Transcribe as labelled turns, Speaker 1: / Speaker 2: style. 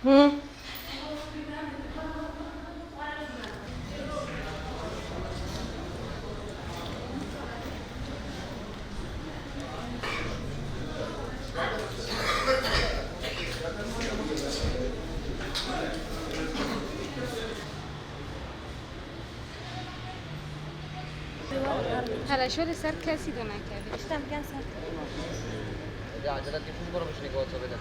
Speaker 1: হুম।
Speaker 2: هلا شو اللي صار كاسي دونك يعني
Speaker 1: İşte gel sen.
Speaker 3: عجلات يفوز برا مش نقاط صبي ده